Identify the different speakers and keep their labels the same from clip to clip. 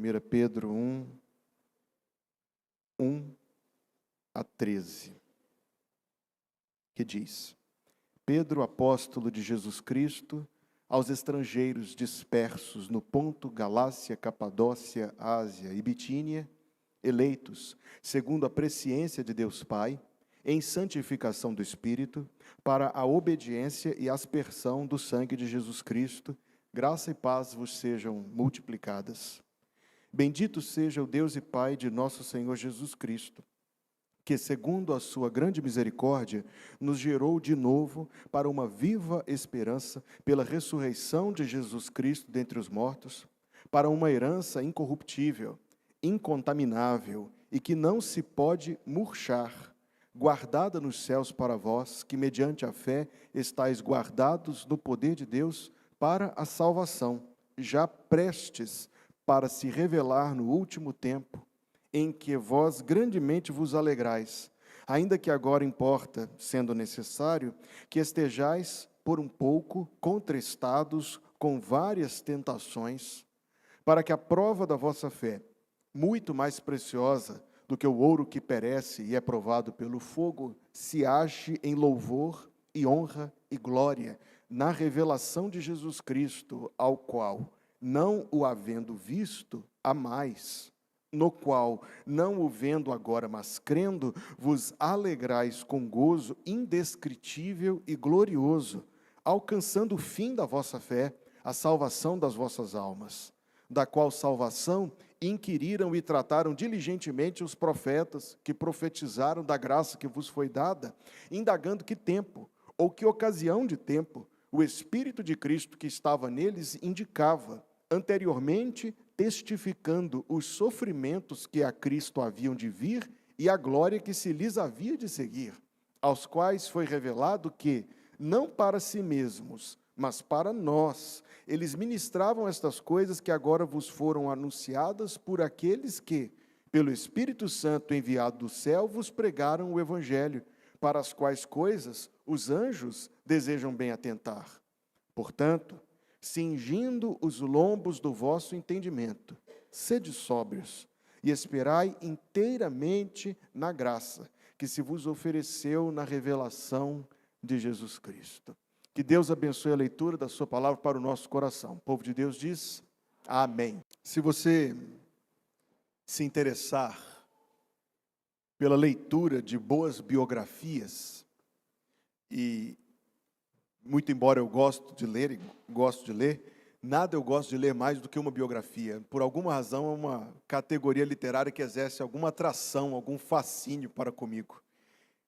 Speaker 1: 1 Pedro 1, 1 a 13, que diz: Pedro, apóstolo de Jesus Cristo, aos estrangeiros dispersos no Ponto, Galácia, Capadócia, Ásia e Bitínia, eleitos, segundo a presciência de Deus Pai, em santificação do Espírito, para a obediência e aspersão do sangue de Jesus Cristo, graça e paz vos sejam multiplicadas. Bendito seja o Deus e Pai de nosso Senhor Jesus Cristo, que, segundo a sua grande misericórdia, nos gerou de novo para uma viva esperança pela ressurreição de Jesus Cristo dentre os mortos, para uma herança incorruptível, incontaminável e que não se pode murchar, guardada nos céus para vós, que mediante a fé estáis guardados no poder de Deus para a salvação, já prestes para se revelar no último tempo, em que vós grandemente vos alegrais, ainda que agora importa, sendo necessário, que estejais por um pouco contristados com várias tentações, para que a prova da vossa fé, muito mais preciosa do que o ouro que perece e é provado pelo fogo, se ache em louvor e honra e glória na revelação de Jesus Cristo, ao qual, não o havendo visto, amais, no qual, não o vendo agora, mas crendo, vos alegrais com gozo indescritível e glorioso, alcançando o fim da vossa fé, a salvação das vossas almas, da qual salvação inquiriram e trataram diligentemente os profetas que profetizaram da graça que vos foi dada, indagando que tempo, ou que ocasião de tempo, o Espírito de Cristo que estava neles indicava, anteriormente testificando os sofrimentos que a Cristo haviam de vir e a glória que se lhes havia de seguir, aos quais foi revelado que, não para si mesmos, mas para nós, eles ministravam estas coisas que agora vos foram anunciadas por aqueles que, pelo Espírito Santo enviado do céu, vos pregaram o Evangelho, para as quais coisas os anjos desejam bem atentar. Portanto, cingindo os lombos do vosso entendimento, sede sóbrios e esperai inteiramente na graça que se vos ofereceu na revelação de Jesus Cristo. Que Deus abençoe a leitura da sua palavra para o nosso coração. O povo de Deus diz, amém. Se você se interessar pela leitura de boas biografias, e muito embora eu gosto de ler, nada eu gosto de ler mais do que uma biografia. Por alguma razão, é uma categoria literária que exerce alguma atração, algum fascínio para comigo.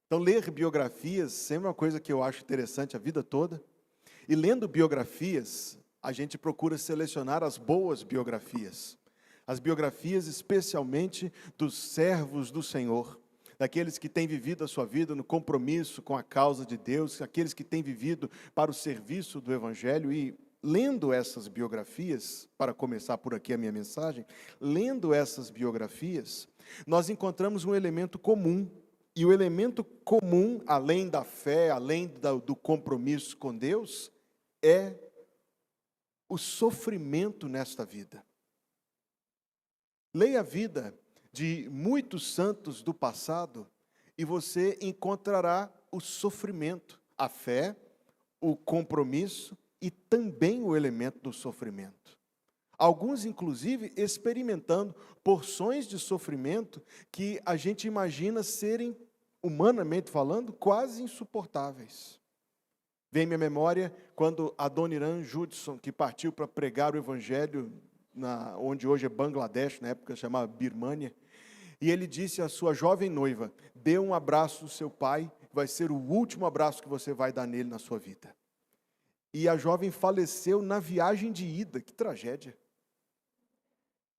Speaker 1: Então, ler biografias sempre é uma coisa que eu acho interessante a vida toda. E lendo biografias, a gente procura selecionar as boas biografias. As biografias especialmente dos servos do Senhor, daqueles que têm vivido a sua vida no compromisso com a causa de Deus, aqueles que têm vivido para o serviço do Evangelho. E lendo essas biografias, para começar por aqui a minha mensagem, lendo essas biografias, nós encontramos um elemento comum. E o elemento comum, além da fé, além do compromisso com Deus, é o sofrimento nesta vida. Leia a vida de muitos santos do passado e você encontrará o sofrimento, a fé, o compromisso e também o elemento do sofrimento. Alguns, inclusive, experimentando porções de sofrimento que a gente imagina serem, humanamente falando, quase insuportáveis. Vem à minha memória quando Adoniram Judson, que partiu para pregar o Evangelho, onde hoje é Bangladesh, na época chamava Birmânia, e ele disse à sua jovem noiva, dê um abraço ao seu pai, vai ser o último abraço que você vai dar nele na sua vida. E a jovem faleceu na viagem de ida, que tragédia.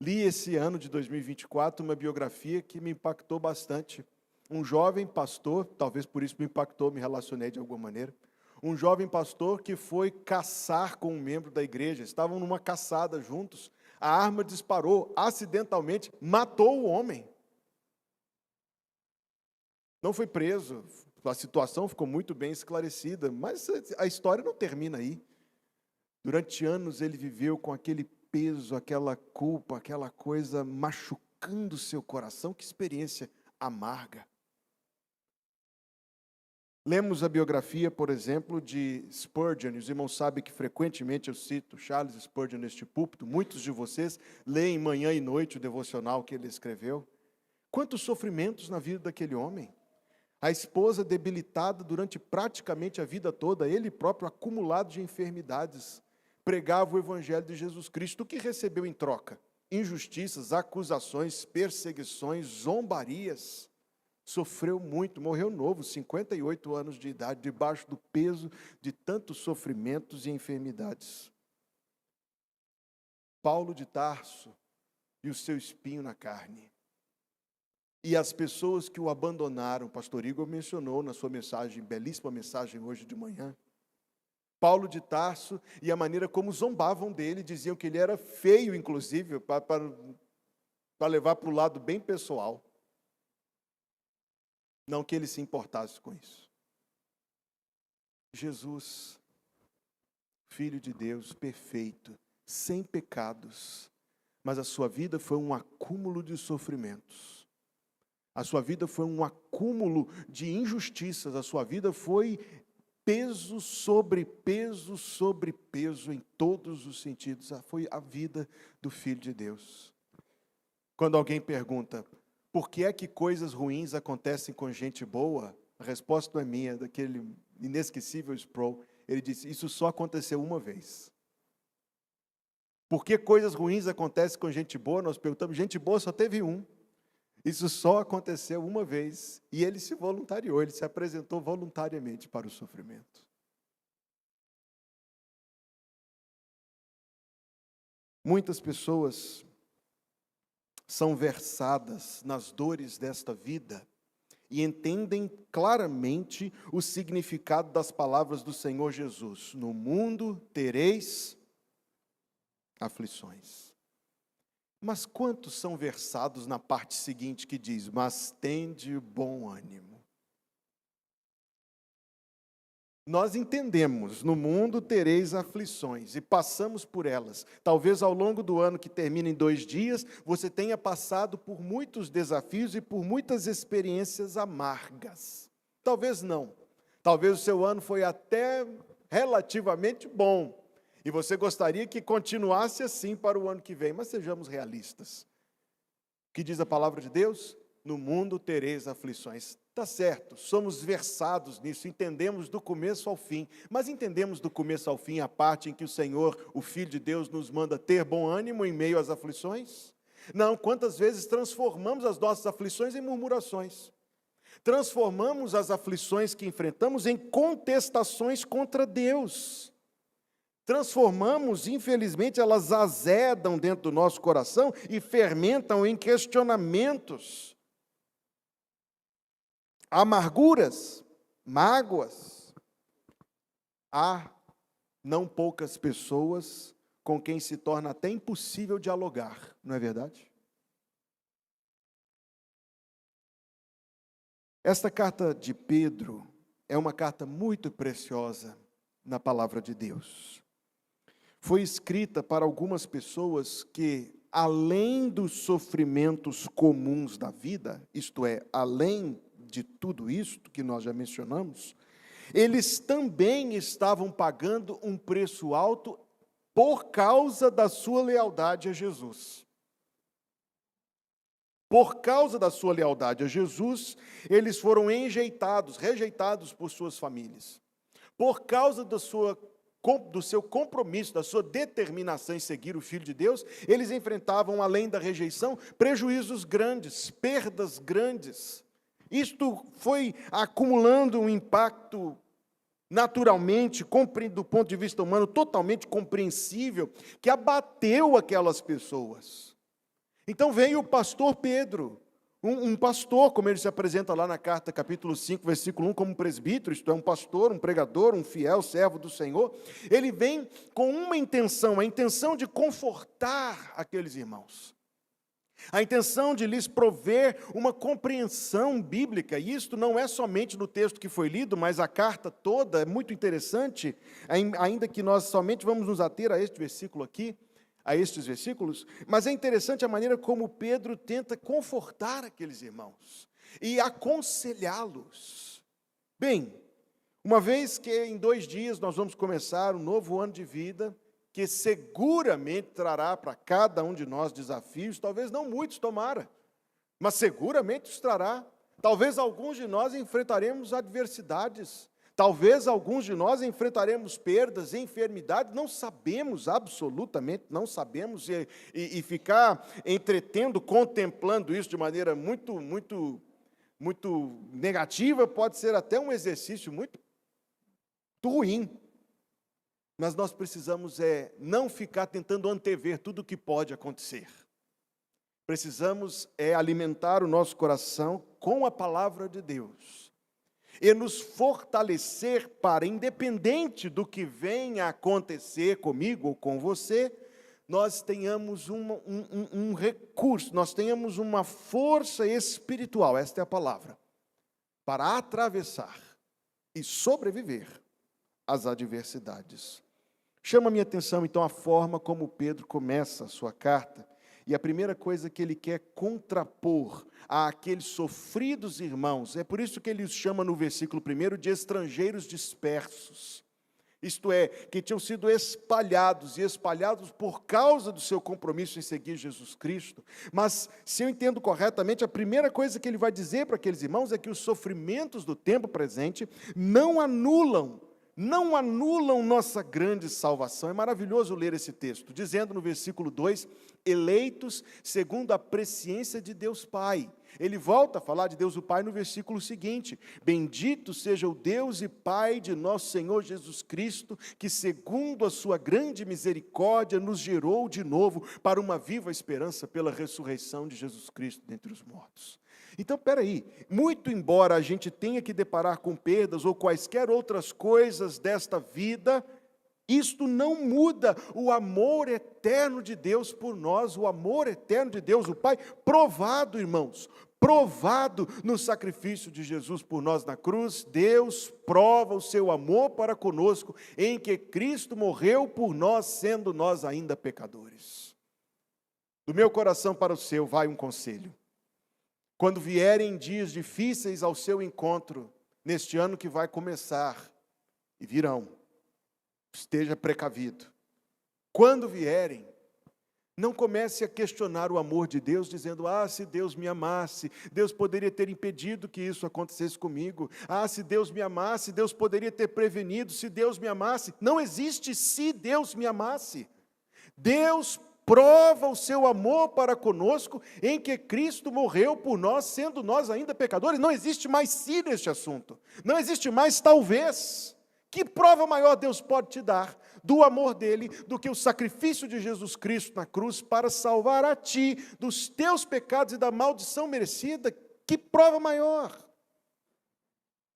Speaker 1: Li esse ano de 2024 uma biografia que me impactou bastante. Um jovem pastor, talvez por isso me impactou, me relacionei de alguma maneira. Um jovem pastor que foi caçar com um membro da igreja, estavam numa caçada juntos, a arma disparou, acidentalmente, matou o homem. Não foi preso, a situação ficou muito bem esclarecida, mas a história não termina aí. Durante anos ele viveu com aquele peso, aquela culpa, aquela coisa machucando o seu coração. Que experiência amarga. Lemos a biografia, por exemplo, de Spurgeon. Os irmãos sabem que frequentemente eu cito Charles Spurgeon neste púlpito. Muitos de vocês leem manhã e noite o devocional que ele escreveu. Quantos sofrimentos na vida daquele homem. A esposa debilitada durante praticamente a vida toda, ele próprio acumulado de enfermidades, pregava o evangelho de Jesus Cristo. O que recebeu em troca? Injustiças, acusações, perseguições, zombarias. Sofreu muito, morreu novo, 58 anos de idade, debaixo do peso de tantos sofrimentos e enfermidades. Paulo de Tarso e o seu espinho na carne. E as pessoas que o abandonaram, o pastor Igor mencionou na sua mensagem, belíssima mensagem hoje de manhã. Paulo de Tarso e a maneira como zombavam dele, diziam que ele era feio, inclusive, para levar para o lado bem pessoal. Não que ele se importasse com isso. Jesus, Filho de Deus, perfeito, sem pecados, mas a sua vida foi um acúmulo de sofrimentos. A sua vida foi um acúmulo de injustiças, a sua vida foi peso sobre peso sobre peso em todos os sentidos. Foi a vida do Filho de Deus. Quando alguém pergunta, por que é que coisas ruins acontecem com gente boa? A resposta não é minha, daquele inesquecível Sproul. Ele disse, isso só aconteceu uma vez. Por que coisas ruins acontecem com gente boa? Nós perguntamos, gente boa só teve um. Isso só aconteceu uma vez. E ele se voluntariou, ele se apresentou voluntariamente para o sofrimento. Muitas pessoas são versadas nas dores desta vida e entendem claramente o significado das palavras do Senhor Jesus. No mundo tereis aflições. Mas quantos são versados na parte seguinte que diz, mas tende bom ânimo? Nós entendemos, no mundo tereis aflições, e passamos por elas. Talvez ao longo do ano que termina em 2 dias, você tenha passado por muitos desafios e por muitas experiências amargas. Talvez não. Talvez o seu ano foi até relativamente bom. E você gostaria que continuasse assim para o ano que vem, mas sejamos realistas. O que diz a palavra de Deus? No mundo tereis aflições. Está certo, somos versados nisso, entendemos do começo ao fim, mas entendemos do começo ao fim a parte em que o Senhor, o Filho de Deus, nos manda ter bom ânimo em meio às aflições? Não, quantas vezes transformamos as nossas aflições em murmurações? Transformamos as aflições que enfrentamos em contestações contra Deus. Transformamos, infelizmente, elas azedam dentro do nosso coração e fermentam em questionamentos, amarguras, mágoas. Há não poucas pessoas com quem se torna até impossível dialogar, não é verdade? Esta carta de Pedro é uma carta muito preciosa na palavra de Deus. Foi escrita para algumas pessoas que, além dos sofrimentos comuns da vida, isto é, além de tudo isto que nós já mencionamos, eles também estavam pagando um preço alto por causa da sua lealdade a Jesus. Por causa da sua lealdade a Jesus, eles foram rejeitados por suas famílias. Por causa do seu compromisso, da sua determinação em seguir o Filho de Deus, eles enfrentavam, além da rejeição, prejuízos grandes, perdas grandes. Isto foi acumulando um impacto naturalmente, do ponto de vista humano, totalmente compreensível, que abateu aquelas pessoas. Então veio o pastor Pedro, um pastor, como ele se apresenta lá na carta, capítulo 5, versículo 1, como presbítero, isto é, um pastor, um pregador, um fiel servo do Senhor. Ele vem com uma intenção, a intenção de confortar aqueles irmãos. A intenção de lhes prover uma compreensão bíblica, e isto não é somente no texto que foi lido, mas a carta toda é muito interessante, ainda que nós somente vamos nos ater a este versículo aqui. a estes versículos, mas é interessante a maneira como Pedro tenta confortar aqueles irmãos e aconselhá-los. Bem, uma vez que em 2 dias nós vamos começar um novo ano de vida, que seguramente trará para cada um de nós desafios, talvez não muitos, tomara, mas seguramente os trará. Talvez alguns de nós enfrentaremos adversidades, talvez alguns de nós enfrentaremos perdas, enfermidades, não sabemos, absolutamente não sabemos, e ficar entretendo, contemplando isso de maneira muito negativa, pode ser até um exercício muito ruim. Mas nós precisamos não ficar tentando antever tudo o que pode acontecer. Precisamos alimentar o nosso coração com a palavra de Deus e nos fortalecer para, independente do que venha a acontecer comigo ou com você, nós tenhamos um recurso, nós tenhamos uma força espiritual, esta é a palavra, para atravessar e sobreviver às adversidades. Chama a minha atenção, então, a forma como Pedro começa a sua carta, e a primeira coisa que ele quer contrapor àqueles sofridos irmãos, é por isso que ele os chama no versículo 1 de estrangeiros dispersos, isto é, que tinham sido espalhados por causa do seu compromisso em seguir Jesus Cristo. Mas, se eu entendo corretamente, a primeira coisa que ele vai dizer para aqueles irmãos é que os sofrimentos do tempo presente não anulam nossa grande salvação. É maravilhoso ler esse texto, dizendo no versículo 2, eleitos segundo a presciência de Deus Pai. Ele volta a falar de Deus o Pai no versículo seguinte, bendito seja o Deus e Pai de nosso Senhor Jesus Cristo, que segundo a sua grande misericórdia nos gerou de novo para uma viva esperança pela ressurreição de Jesus Cristo dentre os mortos. Então, peraí, muito embora a gente tenha que deparar com perdas ou quaisquer outras coisas desta vida, isto não muda o amor eterno de Deus por nós, o amor eterno de Deus, o Pai, provado, irmãos, provado no sacrifício de Jesus por nós na cruz. Deus prova o seu amor para conosco, em que Cristo morreu por nós, sendo nós ainda pecadores. Do meu coração para o seu vai um conselho. Quando vierem dias difíceis ao seu encontro, neste ano que vai começar, e virão, esteja precavido. Quando vierem, não comece a questionar o amor de Deus, dizendo, se Deus me amasse, Deus poderia ter impedido que isso acontecesse comigo. Se Deus me amasse, Deus poderia ter prevenido, se Deus me amasse. Não existe se Deus me amasse. Deus prova o seu amor para conosco, em que Cristo morreu por nós, sendo nós ainda pecadores. Não existe mais se neste assunto. Não existe mais talvez. Que prova maior Deus pode te dar do amor dele, do que o sacrifício de Jesus Cristo na cruz para salvar a ti dos teus pecados e da maldição merecida? Que prova maior?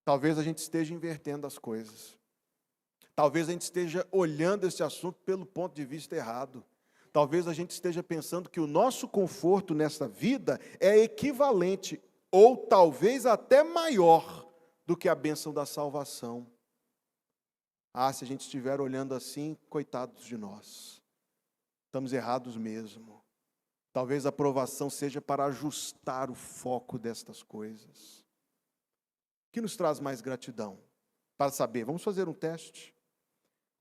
Speaker 1: Talvez a gente esteja invertendo as coisas. Talvez a gente esteja olhando esse assunto pelo ponto de vista errado. Talvez a gente esteja pensando que o nosso conforto nessa vida é equivalente, ou talvez até maior, do que a bênção da salvação. Se a gente estiver olhando assim, coitados de nós. Estamos errados mesmo. Talvez a provação seja para ajustar o foco destas coisas. O que nos traz mais gratidão? Para saber, vamos fazer um teste.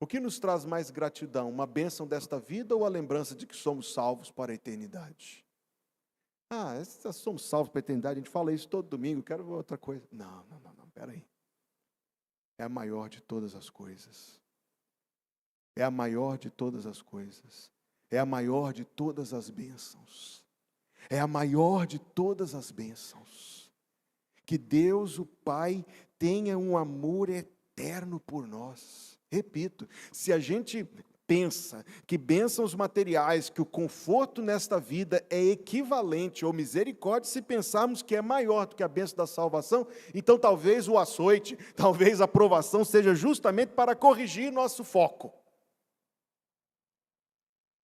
Speaker 1: O que nos traz mais gratidão? Uma bênção desta vida ou a lembrança de que somos salvos para a eternidade? Somos salvos para a eternidade, a gente fala isso todo domingo, quero ver outra coisa. Não, peraí. É a maior de todas as coisas. É a maior de todas as coisas. É a maior de todas as bênçãos. É a maior de todas as bênçãos. Que Deus, o Pai, tenha um amor eterno por nós. Repito, se a gente pensa que bênçãos materiais, que o conforto nesta vida é equivalente ou misericórdia, se pensarmos que é maior do que a bênção da salvação, então talvez o açoite, talvez a provação seja justamente para corrigir nosso foco.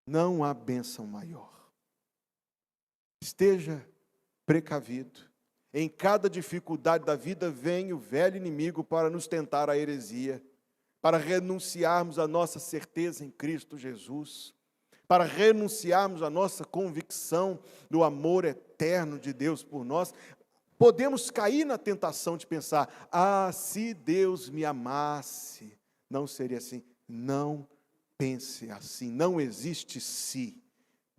Speaker 1: Não há bênção maior. Esteja precavido. Em cada dificuldade da vida vem o velho inimigo para nos tentar a heresia, para renunciarmos à nossa certeza em Cristo Jesus, para renunciarmos à nossa convicção do amor eterno de Deus por nós, podemos cair na tentação de pensar: ah, se Deus me amasse, não seria assim. Não pense assim, não existe se.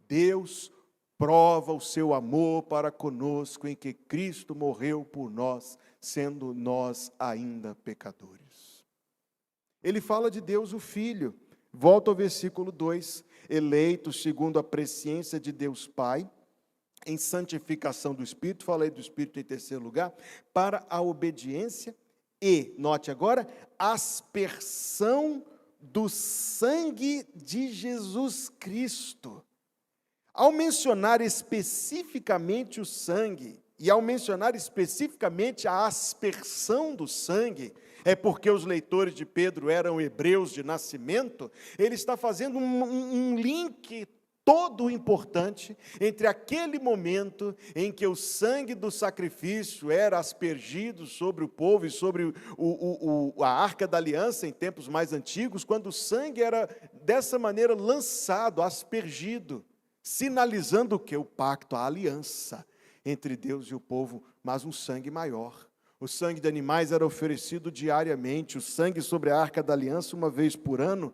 Speaker 1: Deus prova o seu amor para conosco em que Cristo morreu por nós, sendo nós ainda pecadores. Ele fala de Deus o Filho. Volta ao versículo 2. Eleitos segundo a presciência de Deus Pai, em santificação do Espírito, falei do Espírito em terceiro lugar, para a obediência e, note agora, aspersão do sangue de Jesus Cristo. Ao mencionar especificamente o sangue, e ao mencionar especificamente a aspersão do sangue, é porque os leitores de Pedro eram hebreus de nascimento, ele está fazendo um link todo importante entre aquele momento em que o sangue do sacrifício era aspergido sobre o povo e sobre a Arca da Aliança em tempos mais antigos, quando o sangue era dessa maneira lançado, aspergido, sinalizando o que? O pacto, a aliança entre Deus e o povo, mas um sangue maior. O sangue de animais era oferecido diariamente, o sangue sobre a Arca da Aliança uma vez por ano,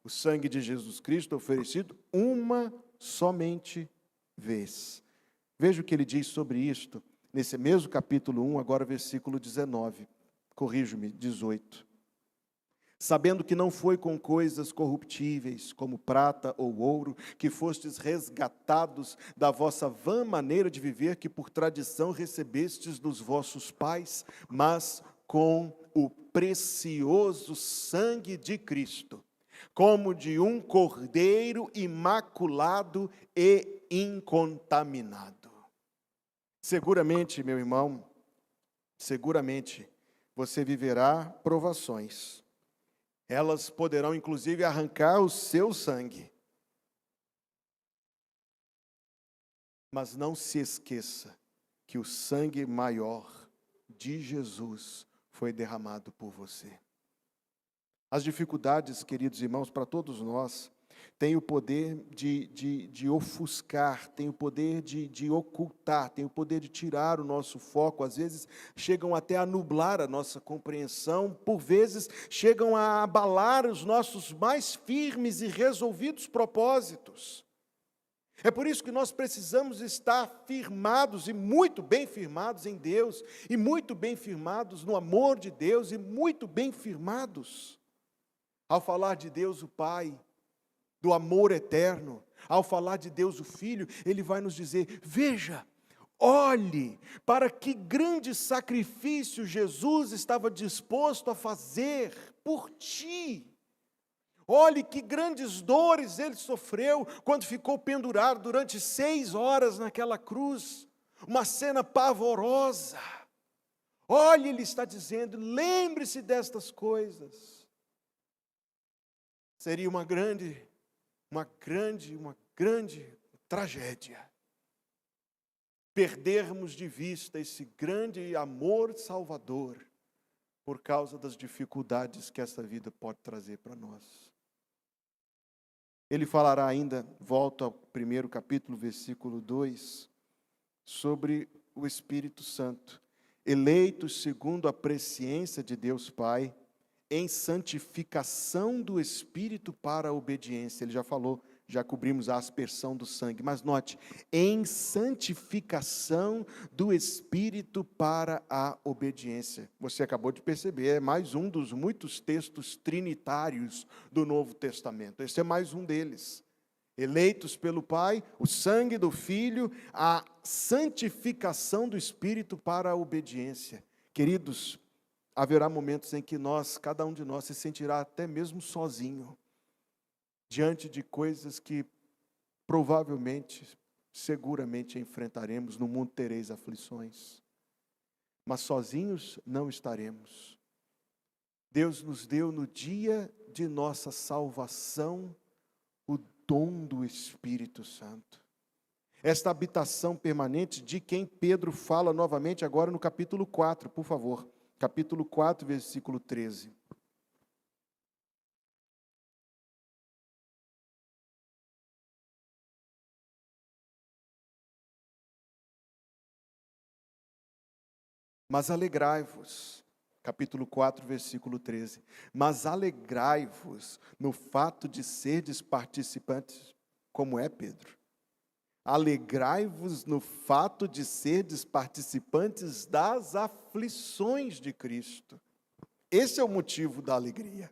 Speaker 1: o sangue de Jesus Cristo oferecido uma somente vez. Veja o que ele diz sobre isto, nesse mesmo capítulo 1, agora versículo 19, corrijo-me, 18. Sabendo que não foi com coisas corruptíveis, como prata ou ouro, que fostes resgatados da vossa vã maneira de viver, que por tradição recebestes dos vossos pais, mas com o precioso sangue de Cristo, como de um cordeiro imaculado e incontaminado. Seguramente, meu irmão, seguramente você viverá provações. Elas poderão, inclusive, arrancar o seu sangue. Mas não se esqueça que o sangue maior de Jesus foi derramado por você. As dificuldades, queridos irmãos, para todos nós, têm o poder de ofuscar, têm o poder de ocultar, têm o poder de tirar o nosso foco, às vezes chegam até a nublar a nossa compreensão, por vezes chegam a abalar os nossos mais firmes e resolvidos propósitos. É por isso que nós precisamos estar firmados e muito bem firmados em Deus, e muito bem firmados no amor de Deus, e muito bem firmados ao falar de Deus o Pai, do amor eterno. Ao falar de Deus o Filho, ele vai nos dizer: veja, olhe para que grande sacrifício Jesus estava disposto a fazer por ti. Olhe que grandes dores ele sofreu quando ficou pendurado durante 6 horas naquela cruz. Uma cena pavorosa. Olhe, ele está dizendo, lembre-se destas coisas. Seria uma grande tragédia perdermos de vista esse grande amor salvador por causa das dificuldades que essa vida pode trazer para nós. Ele falará ainda, volto ao primeiro capítulo, versículo 2, sobre o Espírito Santo, eleitos segundo a presciência de Deus Pai, em santificação do Espírito para a obediência. Ele já falou, já cobrimos a aspersão do sangue, mas note, em santificação do Espírito para a obediência. Você acabou de perceber, é mais um dos muitos textos trinitários do Novo Testamento. Esse é mais um deles. Eleitos pelo Pai, o sangue do Filho, a santificação do Espírito para a obediência. Queridos, haverá momentos em que cada um de nós se sentirá até mesmo sozinho, diante de coisas que provavelmente, seguramente enfrentaremos. No mundo tereis aflições, mas sozinhos não estaremos. Deus nos deu no dia de nossa salvação o dom do Espírito Santo. Esta habitação permanente de quem Pedro fala novamente agora no capítulo 4, por favor. Capítulo 4, versículo 13. Mas alegrai-vos, capítulo 4, versículo 13. Mas alegrai-vos no fato de serdes participantes, como é, Pedro? Alegrai-vos no fato de serdes participantes das aflições de Cristo. Esse é o motivo da alegria.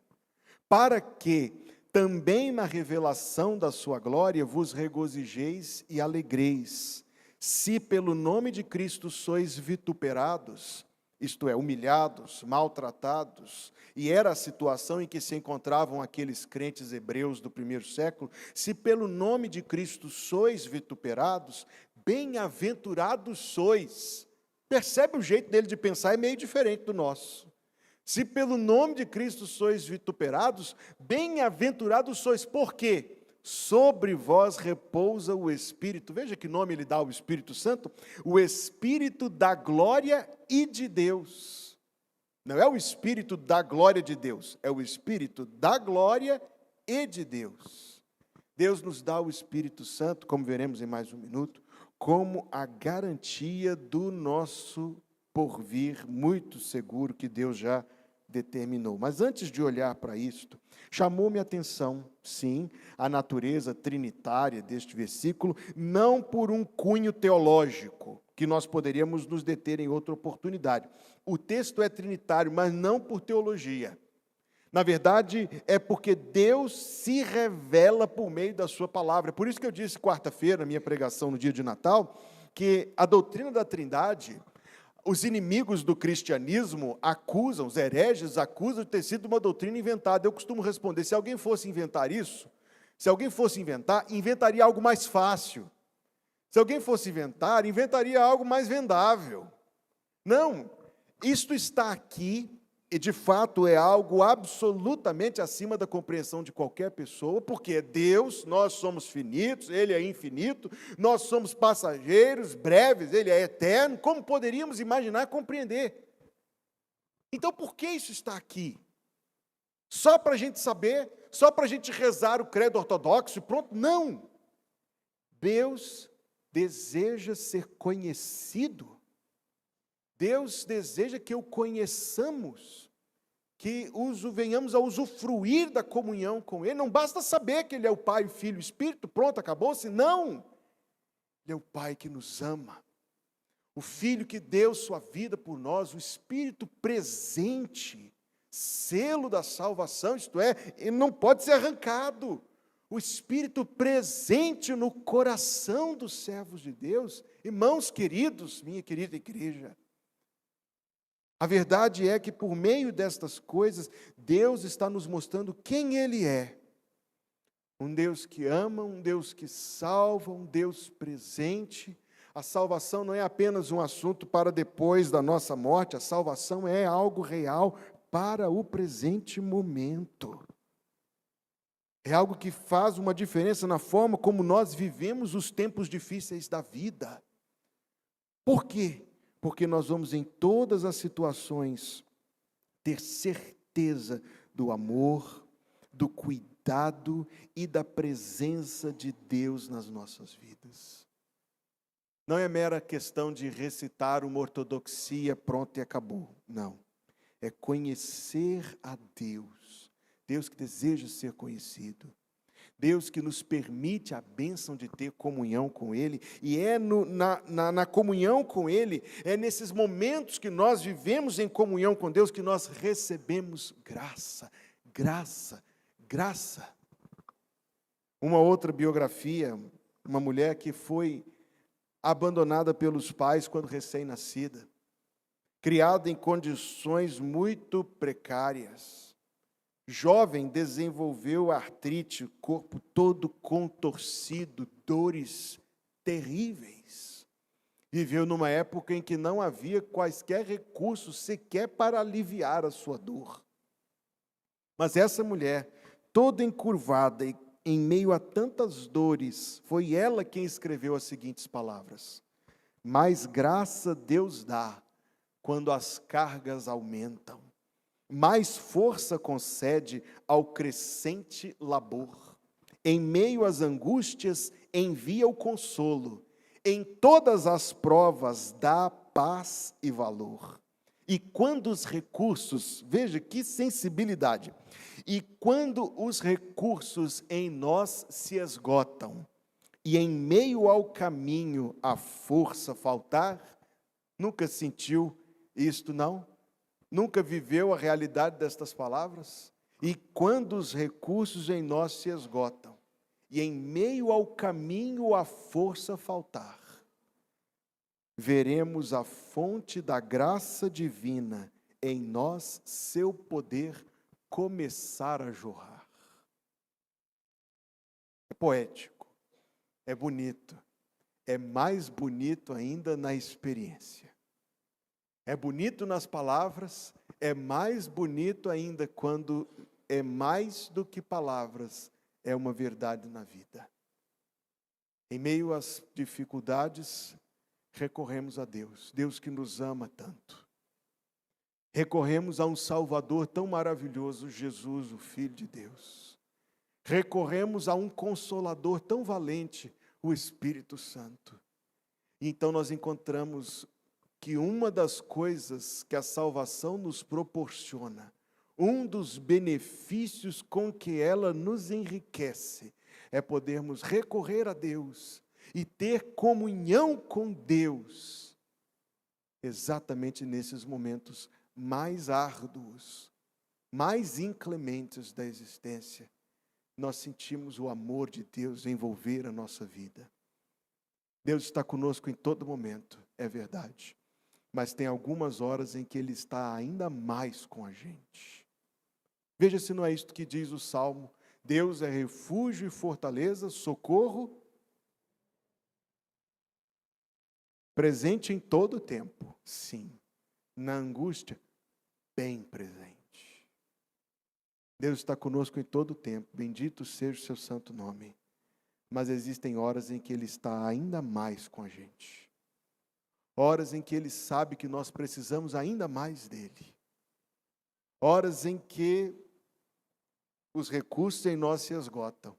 Speaker 1: Para que também na revelação da sua glória vos regozijeis e alegreis, se pelo nome de Cristo sois vituperados, isto é, humilhados, maltratados, e era a situação em que se encontravam aqueles crentes hebreus do primeiro século, se pelo nome de Cristo sois vituperados, bem-aventurados sois. Percebe o jeito dele de pensar, é meio diferente do nosso. Se pelo nome de Cristo sois vituperados, bem-aventurados sois. Por quê? Sobre vós repousa o Espírito. Veja que nome ele dá ao Espírito Santo. O Espírito da glória e de Deus. Não é o Espírito da glória de Deus, é o Espírito da glória e de Deus. Deus nos dá o Espírito Santo, como veremos em mais um minuto, como a garantia do nosso porvir muito seguro que Deus já determinou. Mas antes de olhar para isto, chamou-me a atenção, sim, a natureza trinitária deste versículo, não por um cunho teológico, que nós poderíamos nos deter em outra oportunidade. O texto é trinitário, mas não por teologia. Na verdade, é porque Deus se revela por meio da sua palavra. Por isso que eu disse quarta-feira, na minha pregação no dia de Natal, que a doutrina da Trindade, os inimigos do cristianismo acusam, os hereges acusam de ter sido uma doutrina inventada. Eu costumo responder, se alguém fosse inventar isso, se alguém fosse inventar, inventaria algo mais fácil. Se alguém fosse inventar, inventaria algo mais vendável. Não, isto está aqui, e de fato é algo absolutamente acima da compreensão de qualquer pessoa, porque é Deus, nós somos finitos, Ele é infinito, nós somos passageiros, breves, Ele é eterno, como poderíamos imaginar compreender? Então por que isso está aqui? Só para a gente saber, só para a gente rezar o credo ortodoxo e pronto? Não! Deus deseja ser conhecido. Deus deseja que o conheçamos, que venhamos a usufruir da comunhão com Ele. Não basta saber que Ele é o Pai, o Filho e o Espírito, pronto, acabou-se. Não! Ele é o Pai que nos ama, o Filho que deu sua vida por nós, o Espírito presente, selo da salvação, isto é, ele não pode ser arrancado. O Espírito presente no coração dos servos de Deus. Irmãos queridos, minha querida igreja, a verdade é que por meio destas coisas, Deus está nos mostrando quem Ele é. Um Deus que ama, um Deus que salva, um Deus presente. A salvação não é apenas um assunto para depois da nossa morte, a salvação é algo real para o presente momento. É algo que faz uma diferença na forma como nós vivemos os tempos difíceis da vida. Por quê? Porque nós vamos em todas as situações ter certeza do amor, do cuidado e da presença de Deus nas nossas vidas. Não é mera questão de recitar uma ortodoxia, pronto e acabou. Não. É conhecer a Deus. Deus que deseja ser conhecido. Deus que nos permite a bênção de ter comunhão com Ele, e é na comunhão com Ele, é nesses momentos que nós vivemos em comunhão com Deus, que nós recebemos graça, graça, graça. Uma outra biografia, uma mulher que foi abandonada pelos pais quando recém-nascida, criada em condições muito precárias. Jovem, desenvolveu artrite, corpo todo contorcido, dores terríveis. Viveu numa época em que não havia quaisquer recursos sequer para aliviar a sua dor. Mas essa mulher, toda encurvada e em meio a tantas dores, foi ela quem escreveu as seguintes palavras: mais graça Deus dá quando as cargas aumentam. Mais força concede ao crescente labor. Em meio às angústias, envia o consolo. Em todas as provas, dá paz e valor. E quando os recursos, veja que sensibilidade, e quando os recursos em nós se esgotam, e em meio ao caminho a força faltar, nunca sentiu isto, não? Nunca viveu a realidade destas palavras? E quando os recursos em nós se esgotam, e em meio ao caminho a força faltar, veremos a fonte da graça divina em nós, seu poder começar a jorrar. É poético, é bonito, é mais bonito ainda na experiência. É bonito nas palavras, é mais bonito ainda quando é mais do que palavras, é uma verdade na vida. Em meio às dificuldades, recorremos a Deus, Deus que nos ama tanto. Recorremos a um Salvador tão maravilhoso, Jesus, o Filho de Deus. Recorremos a um Consolador tão valente, o Espírito Santo. E então nós encontramos que uma das coisas que a salvação nos proporciona, um dos benefícios com que ela nos enriquece, é podermos recorrer a Deus e ter comunhão com Deus, exatamente nesses momentos mais árduos, mais inclementes da existência. Nós sentimos o amor de Deus envolver a nossa vida. Deus está conosco em todo momento, é verdade. Mas tem algumas horas em que Ele está ainda mais com a gente. Veja se não é isto que diz o Salmo: Deus é refúgio e fortaleza, socorro, presente em todo o tempo. Sim, na angústia, bem presente. Deus está conosco em todo o tempo, bendito seja o seu santo nome. Mas existem horas em que Ele está ainda mais com a gente. Horas em que Ele sabe que nós precisamos ainda mais dEle. Horas em que os recursos em nós se esgotam.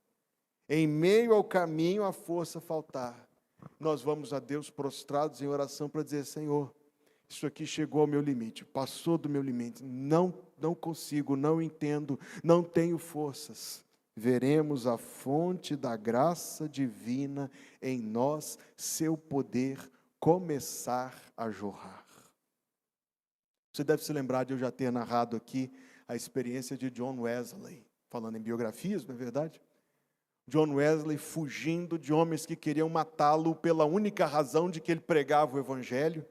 Speaker 1: Em meio ao caminho a força faltar. Nós vamos a Deus prostrados em oração para dizer: Senhor, isso aqui chegou ao meu limite, passou do meu limite, não consigo, não entendo, não tenho forças. Veremos a fonte da graça divina em nós, seu poder começar a jorrar. Você deve se lembrar de eu já ter narrado aqui a experiência de John Wesley, falando em biografias, não é verdade? John Wesley fugindo de homens que queriam matá-lo pela única razão de que ele pregava o Evangelho.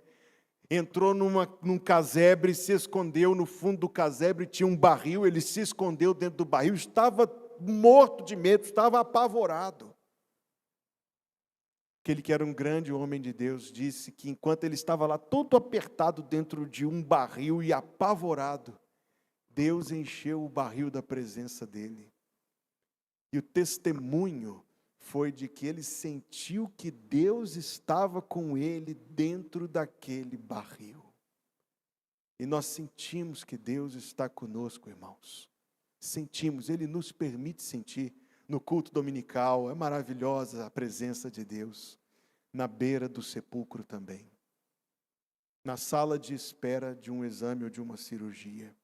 Speaker 1: Entrou num casebre, se escondeu no fundo do casebre, tinha um barril, ele se escondeu dentro do barril, estava morto de medo, estava apavorado. Aquele que era um grande homem de Deus disse que enquanto ele estava lá todo apertado dentro de um barril e apavorado, Deus encheu o barril da presença dele. E o testemunho foi de que ele sentiu que Deus estava com ele dentro daquele barril. E nós sentimos que Deus está conosco, irmãos. Sentimos, Ele nos permite sentir. No culto dominical, é maravilhosa a presença de Deus. Na beira do sepulcro também. Na sala de espera de um exame ou de uma cirurgia.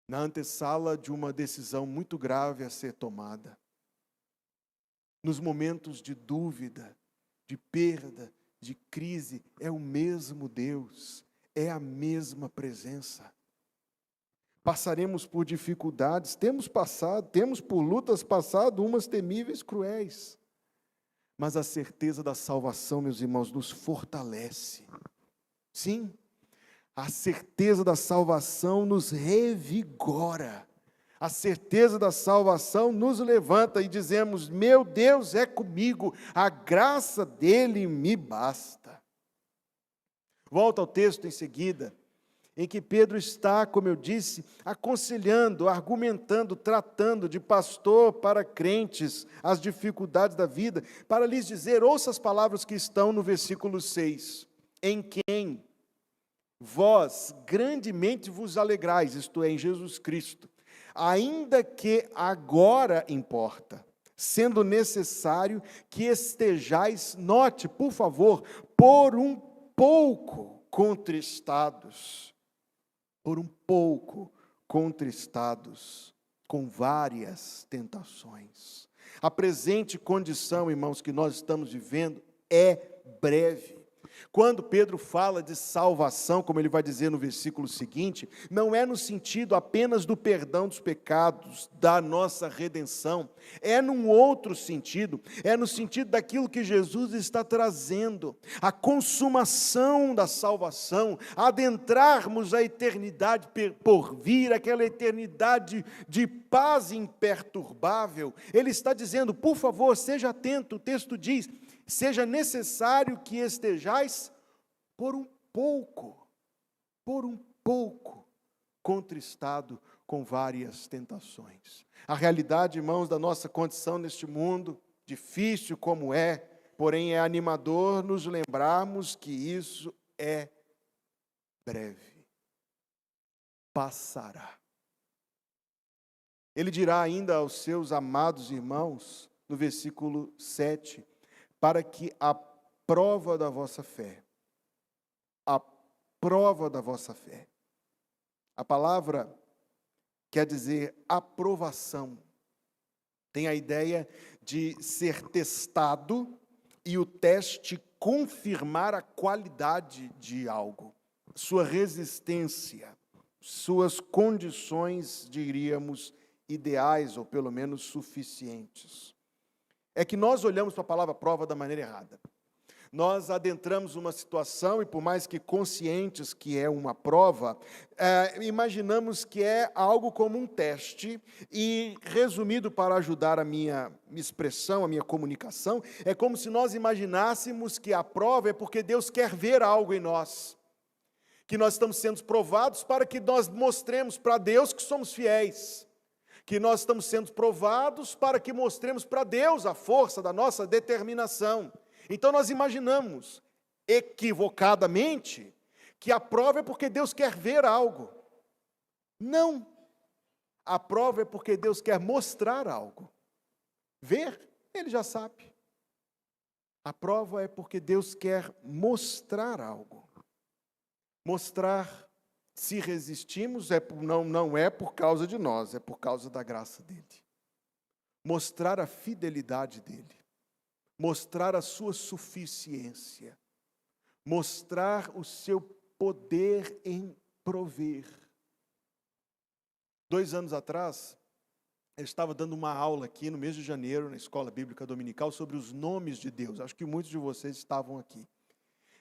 Speaker 1: Na antessala de uma decisão muito grave a ser tomada. Nos momentos de dúvida, de perda, de crise, é o mesmo Deus, é a mesma presença. Passaremos por dificuldades, temos por lutas passado, umas temíveis, cruéis. Mas a certeza da salvação, meus irmãos, nos fortalece. Sim, a certeza da salvação nos revigora. A certeza da salvação nos levanta e dizemos: meu Deus é comigo, a graça dele me basta. Volta ao texto em seguida, em que Pedro está, como eu disse, aconselhando, argumentando, tratando de pastor para crentes as dificuldades da vida, para lhes dizer: ouça as palavras que estão no versículo 6, em quem vós grandemente vos alegrais, isto é, em Jesus Cristo, ainda que agora importa, sendo necessário que estejais, note, por favor, por um pouco, contristados, por um pouco contristados, com várias tentações. A presente condição, irmãos, que nós estamos vivendo é breve. Quando Pedro fala de salvação, como ele vai dizer no versículo seguinte, não é no sentido apenas do perdão dos pecados, da nossa redenção, é num outro sentido, é no sentido daquilo que Jesus está trazendo, a consumação da salvação, adentrarmos a eternidade por vir, aquela eternidade de paz imperturbável. Ele está dizendo, por favor, seja atento, o texto diz, seja necessário que estejais por um pouco contristado com várias tentações. A realidade, irmãos, da nossa condição neste mundo, difícil como é, porém é animador nos lembrarmos que isso é breve, passará. Ele dirá ainda aos seus amados irmãos, no versículo 7, para que a prova da vossa fé, a palavra quer dizer aprovação, tem a ideia de ser testado e o teste confirmar a qualidade de algo, sua resistência, suas condições, diríamos, ideais ou pelo menos suficientes. É que nós olhamos para a palavra prova da maneira errada. Nós adentramos uma situação e por mais que conscientes que é uma prova, imaginamos que é algo como um teste e, resumido para ajudar a minha expressão, a minha comunicação, é como se nós imaginássemos que a prova é porque Deus quer ver algo em nós, que nós estamos sendo provados para que nós mostremos para Deus que somos fiéis, que nós estamos sendo provados para que mostremos para Deus a força da nossa determinação. Então nós imaginamos, equivocadamente, que a prova é porque Deus quer ver algo. Não. A prova é porque Deus quer mostrar algo. Ver, Ele já sabe. A prova é porque Deus quer mostrar algo. Mostrar, se resistimos, não é por causa de nós, é por causa da graça dEle. Mostrar a fidelidade dEle. Mostrar a sua suficiência. Mostrar o seu poder em prover. 2 anos atrás, eu estava dando uma aula aqui no mês de janeiro, na Escola Bíblica Dominical, sobre os nomes de Deus. Acho que muitos de vocês estavam aqui.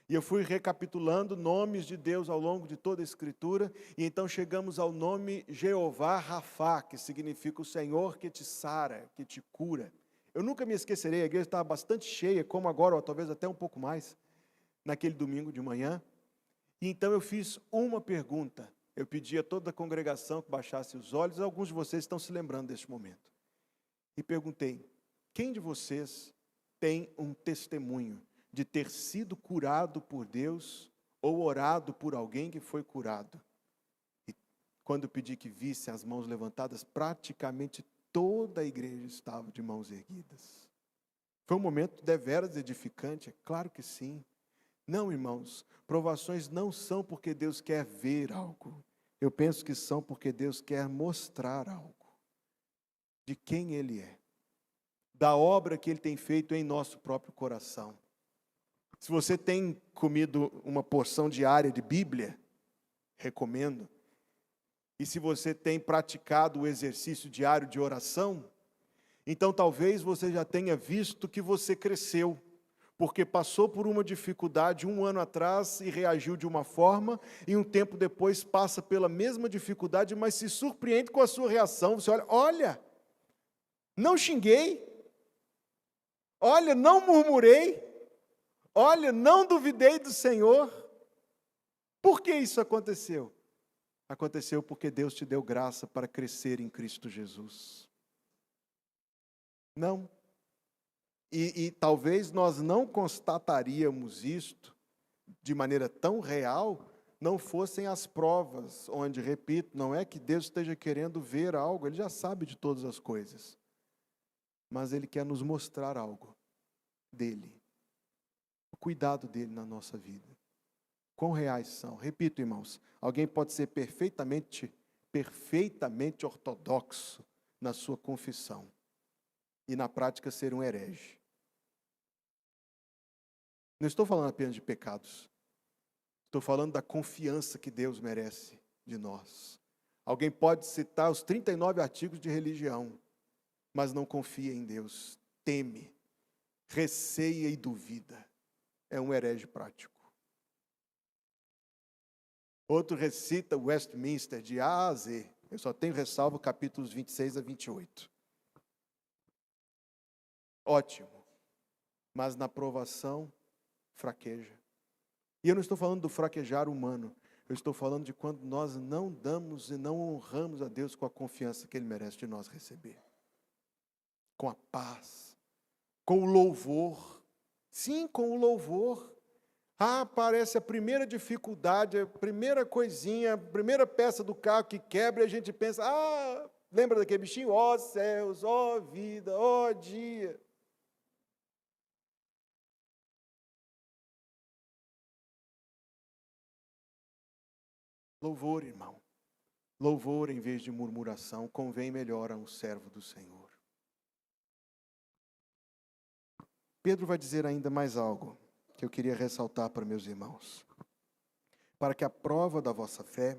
Speaker 1: E eu fui recapitulando nomes de Deus ao longo de toda a Escritura, e então chegamos ao nome Jeová Rafá, que significa o Senhor que te sara, que te cura. Eu nunca me esquecerei, a igreja estava bastante cheia, como agora, ou talvez até um pouco mais, naquele domingo de manhã. E então eu fiz uma pergunta. Eu pedi a toda a congregação que baixasse os olhos, alguns de vocês estão se lembrando deste momento. E perguntei, quem de vocês tem um testemunho de ter sido curado por Deus ou orado por alguém que foi curado? E quando eu pedi que visse as mãos levantadas, praticamente toda a igreja estava de mãos erguidas. Foi um momento deveras edificante, é claro que sim. Não, irmãos, provações não são porque Deus quer ver algo. Eu penso que são porque Deus quer mostrar algo. De quem Ele é. Da obra que Ele tem feito em nosso próprio coração. Se você tem comido uma porção diária de Bíblia, recomendo. E se você tem praticado o exercício diário de oração, então talvez você já tenha visto que você cresceu, porque passou por uma dificuldade 1 ano atrás e reagiu de uma forma, e um tempo depois passa pela mesma dificuldade, mas se surpreende com a sua reação. Você olha, não xinguei, olha, não murmurei, olha, não duvidei do Senhor. Por que isso aconteceu? Aconteceu porque Deus te deu graça para crescer em Cristo Jesus. Não. E talvez nós não constataríamos isto de maneira tão real, não fossem as provas, onde, repito, não é que Deus esteja querendo ver algo, Ele já sabe de todas as coisas. Mas Ele quer nos mostrar algo dEle. O cuidado dEle na nossa vida. Quão reais são? Repito, irmãos, alguém pode ser perfeitamente ortodoxo na sua confissão e na prática ser um herege. Não estou falando apenas de pecados. Estou falando da confiança que Deus merece de nós. Alguém pode citar os 39 artigos de religião, mas não confia em Deus, teme, receia e duvida. É um herege prático. Outro recita Westminster de A a Z. Eu só tenho ressalvo capítulos 26 a 28. Ótimo. Mas na provação, fraqueja. E eu não estou falando do fraquejar humano. Eu estou falando de quando nós não damos e não honramos a Deus com a confiança que Ele merece de nós receber. Com a paz. Com o louvor. Sim, com o louvor. Aparece a primeira dificuldade, a primeira coisinha, a primeira peça do carro que quebra e a gente pensa, lembra daquele bichinho? Ó céus, ó vida, ó dia. Louvor, irmão. Louvor em vez de murmuração convém melhor a um servo do Senhor. Pedro vai dizer ainda mais algo que eu queria ressaltar para meus irmãos. Para que a prova da vossa fé,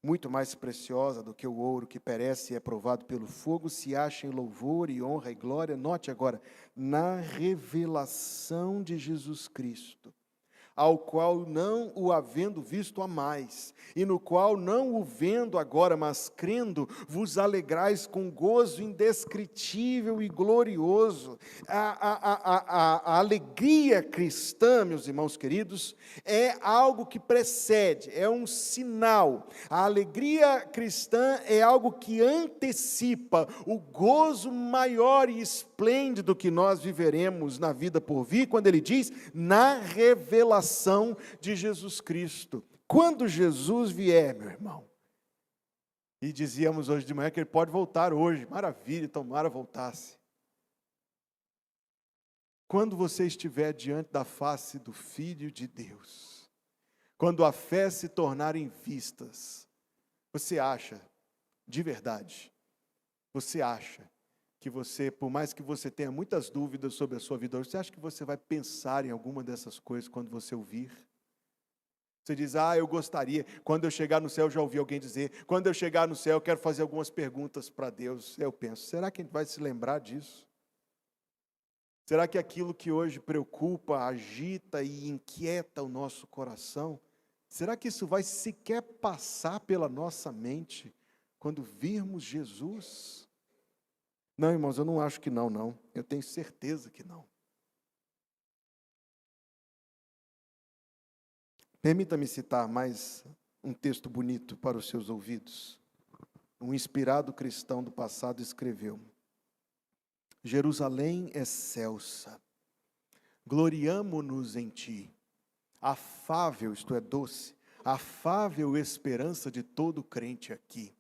Speaker 1: muito mais preciosa do que o ouro que perece e é provado pelo fogo, se ache em louvor e honra e glória, note agora, na revelação de Jesus Cristo, ao qual não o havendo visto amais, e no qual não o vendo agora, mas crendo, vos alegrais com gozo indescritível e glorioso. A alegria cristã, meus irmãos queridos, é algo que precede, é um sinal. A alegria cristã é algo que antecipa o gozo maior e esplêndido que nós viveremos na vida por vir, quando ele diz, na revelação de Jesus Cristo. Quando Jesus vier, meu irmão, e dizíamos hoje de manhã que ele pode voltar hoje, maravilha, tomara voltasse. Quando você estiver diante da face do Filho de Deus, quando a fé se tornar em vistas, você acha, de verdade, você acha que você, por mais que você tenha muitas dúvidas sobre a sua vida hoje, você acha que você vai pensar em alguma dessas coisas quando você ouvir? Você diz, eu gostaria, quando eu chegar no céu, eu já ouvi alguém dizer, quando eu chegar no céu, eu quero fazer algumas perguntas para Deus. Eu penso, será que a gente vai se lembrar disso? Será que aquilo que hoje preocupa, agita e inquieta o nosso coração, será que isso vai sequer passar pela nossa mente quando virmos Jesus? Não, irmãos, eu não acho que não. Eu tenho certeza que não. Permita-me citar mais um texto bonito para os seus ouvidos. Um inspirado cristão do passado escreveu: Jerusalém excelsa, gloriamo-nos em ti, afável, isto é, doce, afável esperança de todo crente aqui.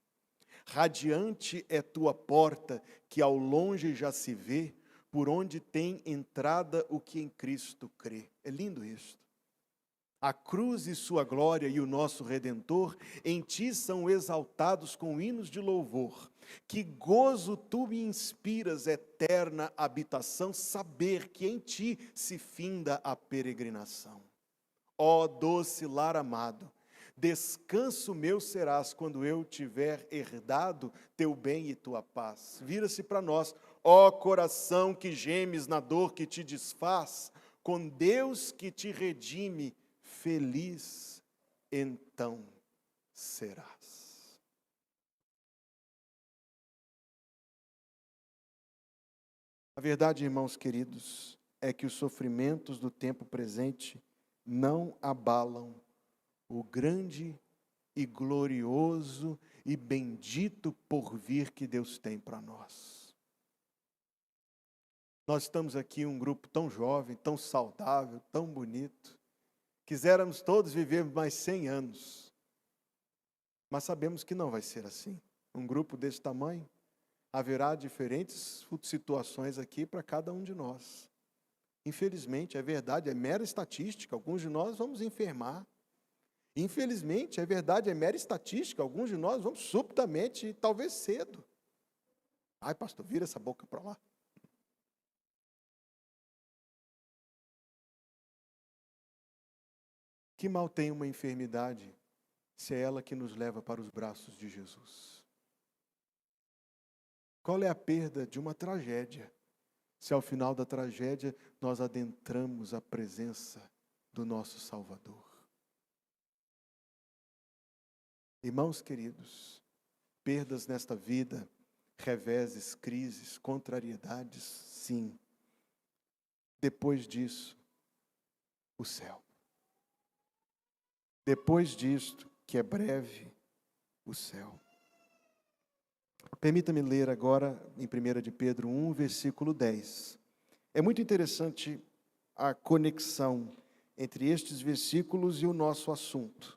Speaker 1: Radiante é tua porta, que ao longe já se vê, por onde tem entrada o que em Cristo crê. É lindo isso. A cruz e sua glória e o nosso Redentor, em ti são exaltados com hinos de louvor. Que gozo tu me inspiras, eterna habitação, saber que em ti se finda a peregrinação. Ó doce lar amado, descanso meu serás quando eu tiver herdado teu bem e tua paz. Vira-se para nós, ó coração que gemes na dor que te desfaz, com Deus que te redime, feliz então serás. A verdade, irmãos queridos, é que os sofrimentos do tempo presente não abalam o grande e glorioso e bendito porvir que Deus tem para nós. Nós estamos aqui um grupo tão jovem, tão saudável, tão bonito. Quiséramos todos viver mais 100 anos. Mas sabemos que não vai ser assim. Um grupo desse tamanho, haverá diferentes situações aqui para cada um de nós. Infelizmente, é verdade, é mera estatística. Alguns de nós vamos enfermar. Infelizmente, é verdade, é mera estatística, alguns de nós vamos subitamente, talvez cedo. Ai, pastor, vira essa boca para lá. Que mal tem uma enfermidade, se é ela que nos leva para os braços de Jesus? Qual é a perda de uma tragédia, se ao final da tragédia nós adentramos a presença do nosso Salvador? Irmãos queridos, perdas nesta vida, reveses, crises, contrariedades, sim. Depois disso, o céu. Depois disto, que é breve, o céu. Permita-me ler agora em 1 de Pedro 1, versículo 10. É muito interessante a conexão entre estes versículos e o nosso assunto,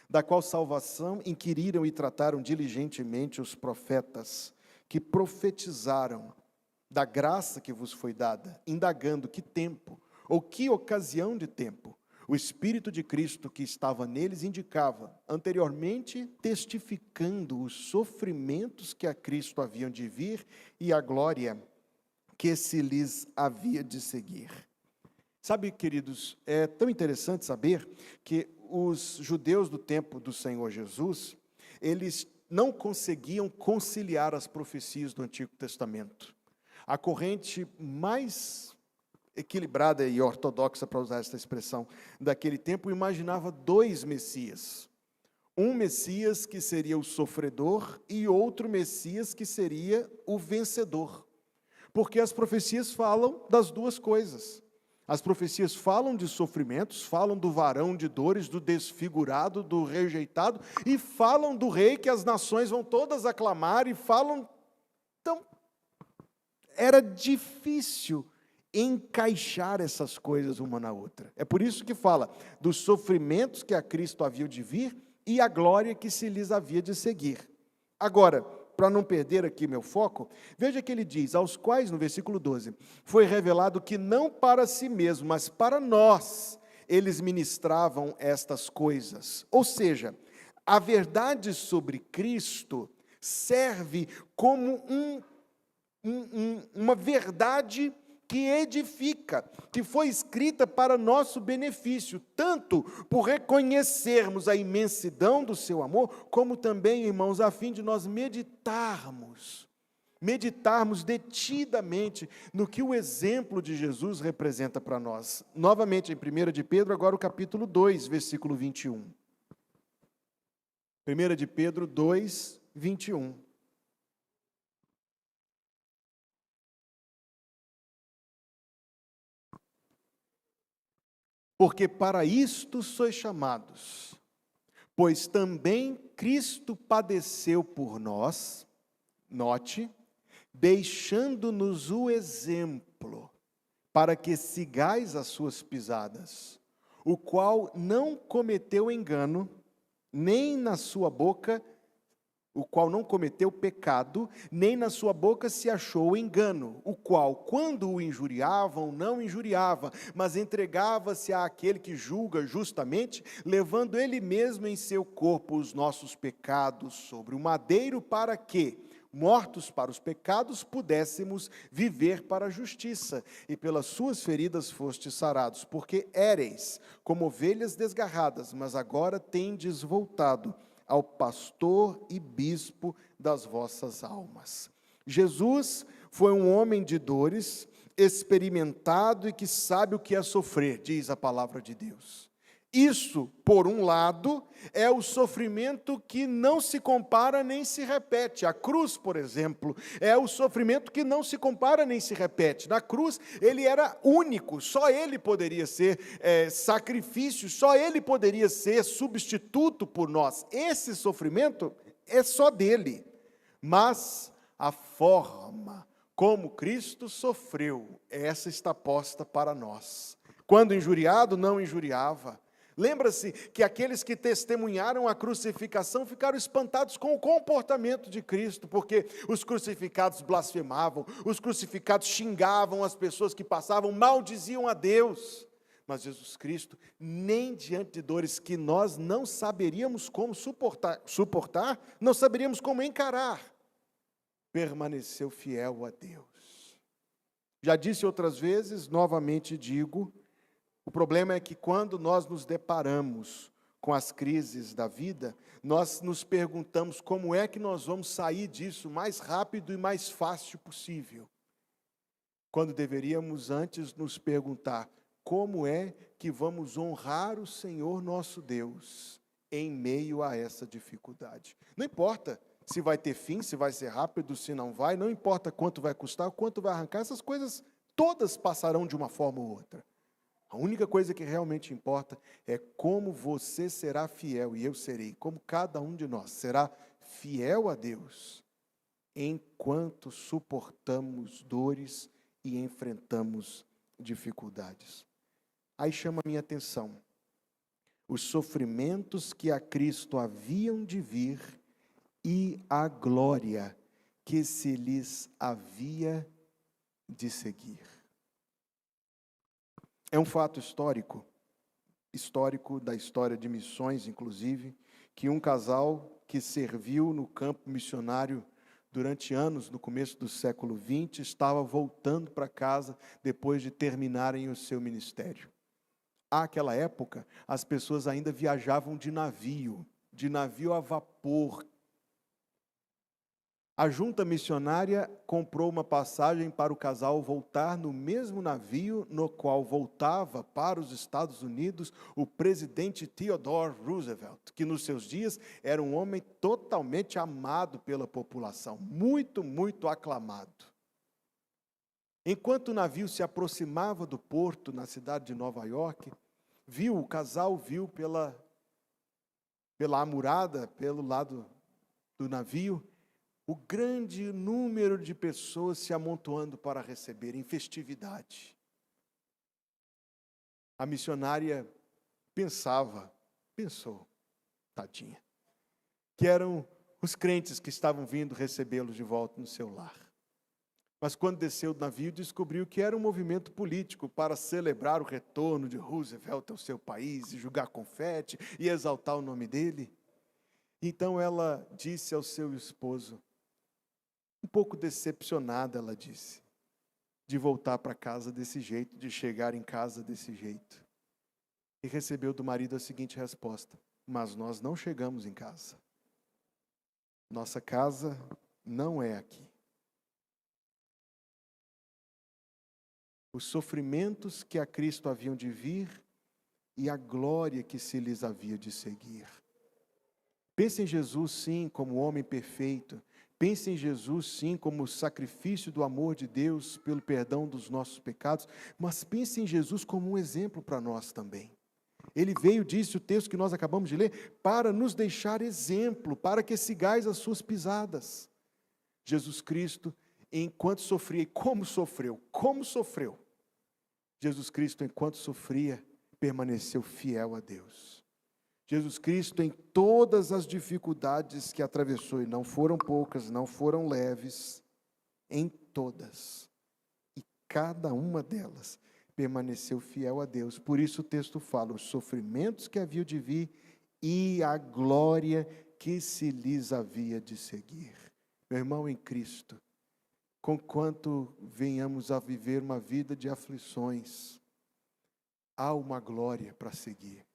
Speaker 1: da qual salvação inquiriram e trataram diligentemente os profetas, que profetizaram da graça que vos foi dada, indagando que tempo, ou que ocasião de tempo, o Espírito de Cristo que estava neles indicava, anteriormente testificando os sofrimentos que a Cristo haviam de vir e a glória que se lhes havia de seguir. Sabe, queridos, é tão interessante saber que os judeus do tempo do Senhor Jesus, eles não conseguiam conciliar as profecias do Antigo Testamento. A corrente mais equilibrada e ortodoxa, para usar essa expressão, daquele tempo, imaginava dois Messias. Um Messias que seria o sofredor e outro Messias que seria o vencedor. Porque as profecias falam das duas coisas. As profecias falam de sofrimentos, falam do varão de dores, do desfigurado, do rejeitado, e falam do rei que as nações vão todas aclamar, e falam... Então, era difícil encaixar essas coisas uma na outra. É por isso que fala dos sofrimentos que a Cristo havia de vir e a glória que se lhes havia de seguir. Agora, para não perder aqui meu foco, veja que ele diz, aos quais, no versículo 12, foi revelado que não para si mesmo, mas para nós, eles ministravam estas coisas. Ou seja, a verdade sobre Cristo serve como uma verdade que edifica, que foi escrita para nosso benefício, tanto por reconhecermos a imensidão do seu amor, como também, irmãos, a fim de nós meditarmos detidamente no que o exemplo de Jesus representa para nós. Novamente, em 1 de Pedro, agora o capítulo 2, versículo 21. 1 de Pedro 2, 21. Porque para isto sois chamados, pois também Cristo padeceu por nós, note, deixando-nos o exemplo, para que sigais as suas pisadas, o qual não cometeu engano, nem na sua boca, o qual não cometeu pecado, nem na sua boca se achou engano, o qual, quando o injuriavam, não injuriava, mas entregava-se àquele que julga justamente, levando ele mesmo em seu corpo os nossos pecados sobre o madeiro, para que, mortos para os pecados, pudéssemos viver para a justiça, e pelas suas feridas fostes sarados, porque éreis como ovelhas desgarradas, mas agora tendes voltado ao pastor e bispo das vossas almas. Jesus foi um homem de dores, experimentado e que sabe o que é sofrer, diz a palavra de Deus. Isso, por um lado, é o sofrimento que não se compara nem se repete. A cruz, por exemplo, é o sofrimento que não se compara nem se repete. Na cruz, ele era único, só ele poderia ser sacrifício, só ele poderia ser substituto por nós. Esse sofrimento é só dele. Mas a forma como Cristo sofreu, essa está posta para nós. Quando injuriado, não injuriava. Lembra-se que aqueles que testemunharam a crucificação ficaram espantados com o comportamento de Cristo, porque os crucificados blasfemavam, os crucificados xingavam as pessoas que passavam, maldiziam a Deus. Mas Jesus Cristo, nem diante de dores que nós não saberíamos como suportar, não saberíamos como encarar, permaneceu fiel a Deus. Já disse outras vezes, novamente digo, o problema é que quando nós nos deparamos com as crises da vida, nós nos perguntamos como é que nós vamos sair disso mais rápido e mais fácil possível. Quando deveríamos antes nos perguntar como é que vamos honrar o Senhor nosso Deus em meio a essa dificuldade. Não importa se vai ter fim, se vai ser rápido, se não vai, não importa quanto vai custar, quanto vai arrancar, essas coisas todas passarão de uma forma ou outra. A única coisa que realmente importa é como você será fiel, e eu serei, como cada um de nós será fiel a Deus, enquanto suportamos dores e enfrentamos dificuldades. Aí chama a minha atenção, os sofrimentos que a Cristo haviam de vir e a glória que se lhes havia de seguir. É um fato histórico da história de missões, inclusive, que um casal que serviu no campo missionário durante anos, no começo do século XX, estava voltando para casa depois de terminarem o seu ministério. Àquela época, as pessoas ainda viajavam de navio a vapor. A junta missionária comprou uma passagem para o casal voltar no mesmo navio no qual voltava para os Estados Unidos o presidente Theodore Roosevelt, que nos seus dias era um homem totalmente amado pela população, muito, muito aclamado. Enquanto o navio se aproximava do porto, na cidade de Nova York, o casal viu pela amurada, pelo lado do navio, o grande número de pessoas se amontoando para receber em festividade. A missionária pensou, tadinha, que eram os crentes que estavam vindo recebê-los de volta no seu lar. Mas quando desceu do navio, descobriu que era um movimento político para celebrar o retorno de Roosevelt ao seu país, e jogar confete e exaltar o nome dele. Então ela disse ao seu esposo, um pouco decepcionada, ela disse, de voltar para casa desse jeito, de chegar em casa desse jeito. E recebeu do marido a seguinte resposta: mas nós não chegamos em casa. Nossa casa não é aqui. Os sofrimentos que a Cristo haviam de vir e a glória que se lhes havia de seguir. Pense em Jesus, sim, como homem perfeito. Pense em Jesus, sim, como sacrifício do amor de Deus pelo perdão dos nossos pecados, mas pense em Jesus como um exemplo para nós também. Ele veio, disse o texto que nós acabamos de ler, para nos deixar exemplo, para que sigais as suas pisadas. Jesus Cristo, enquanto sofria, e como sofreu? Jesus Cristo, enquanto sofria, permaneceu fiel a Deus. Jesus Cristo, em todas as dificuldades que atravessou, e não foram poucas, não foram leves, em todas, e cada uma delas, permaneceu fiel a Deus. Por isso o texto fala, os sofrimentos que haviam de vir e a glória que se lhes havia de seguir. Meu irmão em Cristo, conquanto venhamos a viver uma vida de aflições, há uma glória para seguir.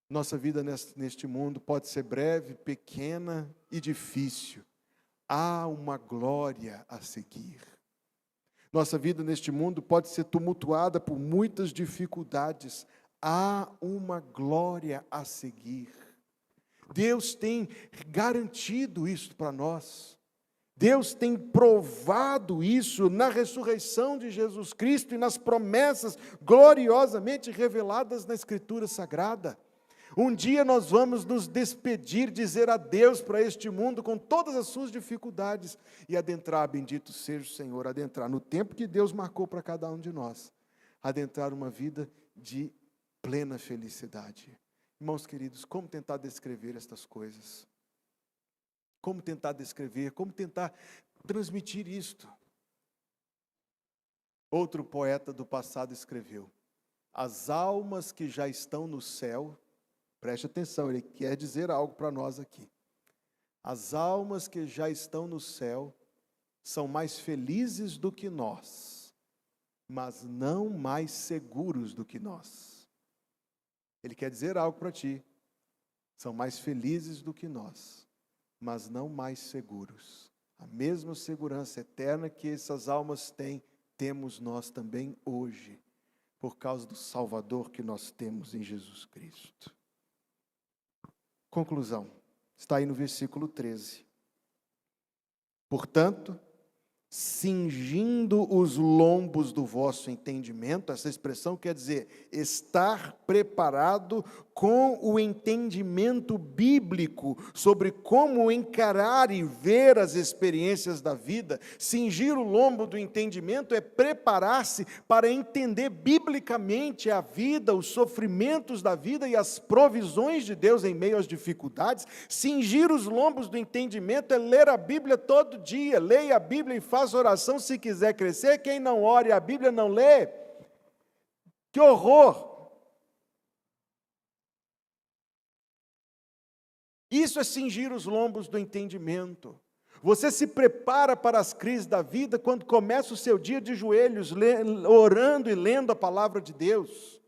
Speaker 1: Nossa vida neste mundo pode ser breve, pequena e difícil. Há uma glória a seguir. Nossa vida neste mundo pode ser tumultuada por muitas dificuldades. Há uma glória a seguir. Deus tem garantido isso para nós. Deus tem provado isso na ressurreição de Jesus Cristo e nas promessas gloriosamente reveladas na Escritura Sagrada. Um dia nós vamos nos despedir, dizer adeus para este mundo com todas as suas dificuldades e adentrar, bendito seja o Senhor, adentrar no tempo que Deus marcou para cada um de nós, adentrar uma vida de plena felicidade. Irmãos queridos, como tentar descrever estas coisas? Como tentar descrever, como tentar transmitir isto? Outro poeta do passado escreveu: as almas que já estão no céu, preste atenção, ele quer dizer algo para nós aqui. As almas que já estão no céu são mais felizes do que nós, mas não mais seguros do que nós. Ele quer dizer algo para ti. São mais felizes do que nós, mas não mais seguros. A mesma segurança eterna que essas almas têm, temos nós também hoje, por causa do Salvador que nós temos em Jesus Cristo. Conclusão, está aí no versículo 13. Portanto, cingindo os lombos do vosso entendimento, essa expressão quer dizer estar preparado com o entendimento bíblico sobre como encarar e ver as experiências da vida. Cingir o lombo do entendimento é preparar-se para entender biblicamente a vida, os sofrimentos da vida e as provisões de Deus em meio às dificuldades. Cingir os lombos do entendimento é ler a Bíblia todo dia. Leia a Bíblia e faça oração se quiser crescer. Quem não ore a Bíblia não lê. Que horror! Isso é cingir os lombos do entendimento. Você se prepara para as crises da vida quando começa o seu dia de joelhos, orando e lendo a palavra de Deus.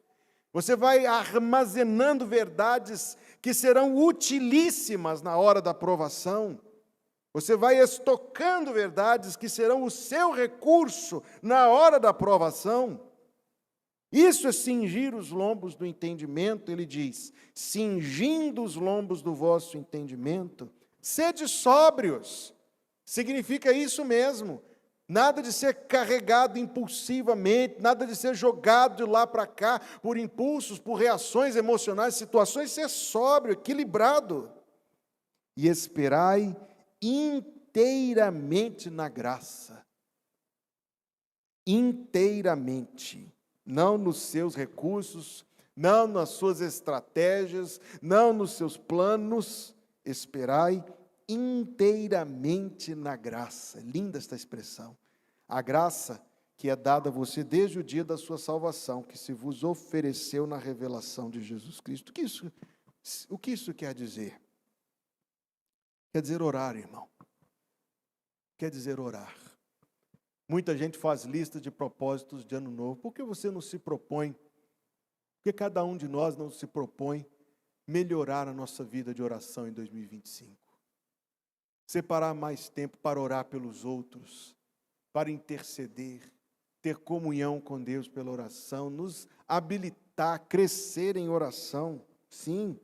Speaker 1: Você vai armazenando verdades que serão utilíssimas na hora da provação. Você vai estocando verdades que serão o seu recurso na hora da provação. Isso é cingir os lombos do entendimento, ele diz, cingindo os lombos do vosso entendimento, sede sóbrios, significa isso mesmo, nada de ser carregado impulsivamente, nada de ser jogado de lá para cá, por impulsos, por reações emocionais, situações, ser sóbrio, equilibrado, e esperai inteiramente na graça, inteiramente, não nos seus recursos, não nas suas estratégias, não nos seus planos, esperai inteiramente na graça. Linda esta expressão. A graça que é dada a você desde o dia da sua salvação, que se vos ofereceu na revelação de Jesus Cristo. O que isso quer dizer? Quer dizer orar, irmão. Quer dizer orar. Muita gente faz lista de propósitos de ano novo. Por que você não se propõe? Por que cada um de nós não se propõe melhorar a nossa vida de oração em 2025? Separar mais tempo para orar pelos outros, para interceder, ter comunhão com Deus pela oração, nos habilitar a crescer em oração, sim.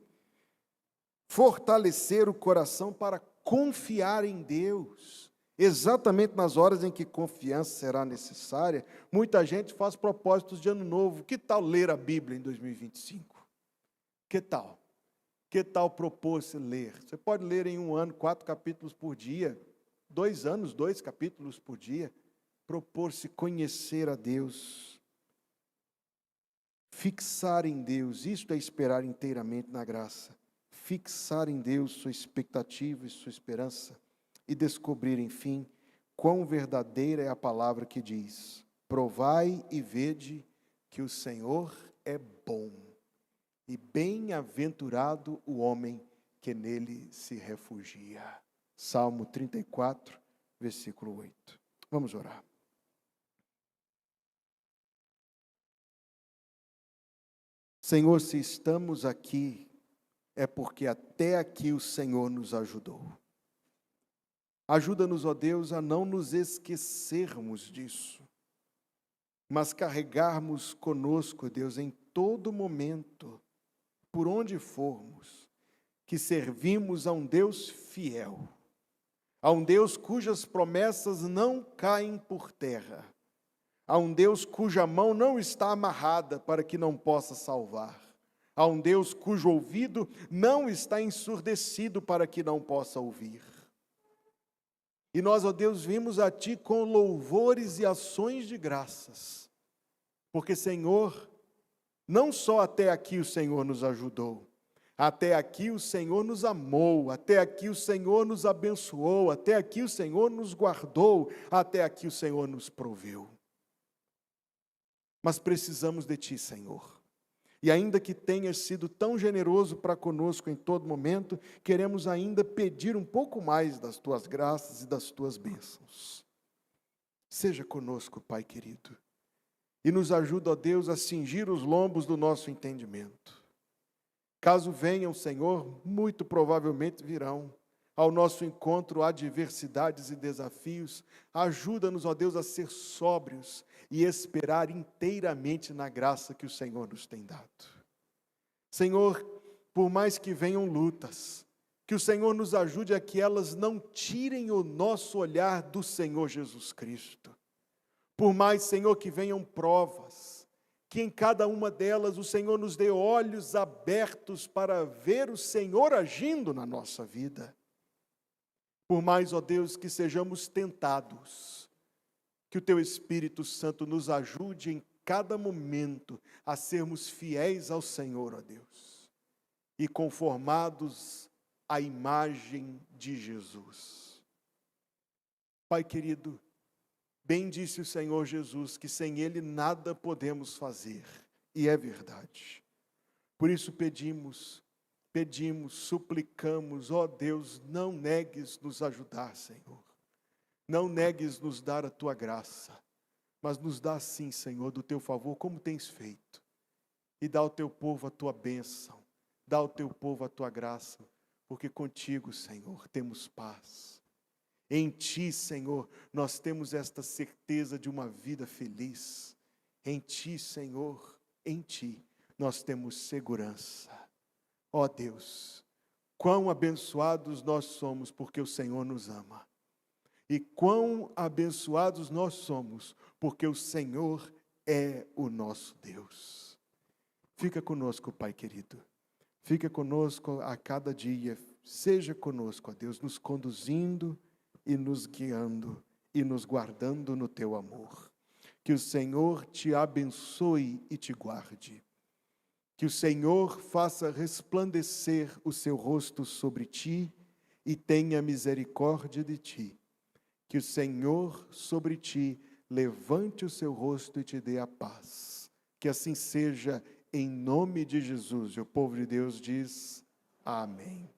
Speaker 1: Fortalecer o coração para confiar em Deus. Exatamente nas horas em que confiança será necessária, muita gente faz propósitos de ano novo. Que tal ler a Bíblia em 2025? Que tal? Que tal propor-se ler? Você pode ler em um ano 4 capítulos por dia, 2 anos, 2 capítulos por dia. Propor-se conhecer a Deus. Fixar em Deus, isto é esperar inteiramente na graça. Fixar em Deus sua expectativa e sua esperança. E descobrir, enfim, quão verdadeira é a palavra que diz: provai e vede que o Senhor é bom, e bem-aventurado o homem que nele se refugia. Salmo 34, versículo 8. Vamos orar. Senhor, se estamos aqui, é porque até aqui o Senhor nos ajudou. Ajuda-nos, ó Deus, a não nos esquecermos disso, mas carregarmos conosco, Deus, em todo momento, por onde formos, que servimos a um Deus fiel, a um Deus cujas promessas não caem por terra, a um Deus cuja mão não está amarrada para que não possa salvar, a um Deus cujo ouvido não está ensurdecido para que não possa ouvir. E nós, ó Deus, vimos a Ti com louvores e ações de graças, porque, Senhor, não só até aqui o Senhor nos ajudou, até aqui o Senhor nos amou, até aqui o Senhor nos abençoou, até aqui o Senhor nos guardou, até aqui o Senhor nos proveu. Mas precisamos de Ti, Senhor. E ainda que tenhas sido tão generoso para conosco em todo momento, queremos ainda pedir um pouco mais das tuas graças e das tuas bênçãos. Seja conosco, Pai querido, e nos ajuda, ó Deus, a cingir os lombos do nosso entendimento. Caso venham, Senhor, muito provavelmente virão ao nosso encontro adversidades e desafios, ajuda-nos, ó Deus, a ser sóbrios e esperar inteiramente na graça que o Senhor nos tem dado. Senhor, por mais que venham lutas, que o Senhor nos ajude a que elas não tirem o nosso olhar do Senhor Jesus Cristo. Por mais, Senhor, que venham provas, que em cada uma delas o Senhor nos dê olhos abertos para ver o Senhor agindo na nossa vida. Por mais, ó Deus, que sejamos tentados, que o Teu Espírito Santo nos ajude em cada momento a sermos fiéis ao Senhor, ó Deus, e conformados à imagem de Jesus. Pai querido, bem disse o Senhor Jesus que sem Ele nada podemos fazer, e é verdade. Por isso pedimos, suplicamos, ó Deus, não negues nos ajudar, Senhor. Não negues nos dar a Tua graça, mas nos dá sim, Senhor, do Teu favor, como tens feito. E dá ao Teu povo a Tua bênção, dá ao Teu povo a Tua graça, porque contigo, Senhor, temos paz. Em Ti, Senhor, nós temos esta certeza de uma vida feliz. Em Ti, Senhor, em Ti, nós temos segurança. Ó Deus, quão abençoados nós somos porque o Senhor nos ama. E quão abençoados nós somos porque o Senhor é o nosso Deus. Fica conosco, Pai querido. Fica conosco a cada dia. Seja conosco, ó Deus, nos conduzindo e nos guiando e nos guardando no Teu amor. Que o Senhor te abençoe e te guarde. Que o Senhor faça resplandecer o seu rosto sobre ti e tenha misericórdia de ti. Que o Senhor sobre ti levante o seu rosto e te dê a paz. Que assim seja em nome de Jesus. E o povo de Deus diz: amém.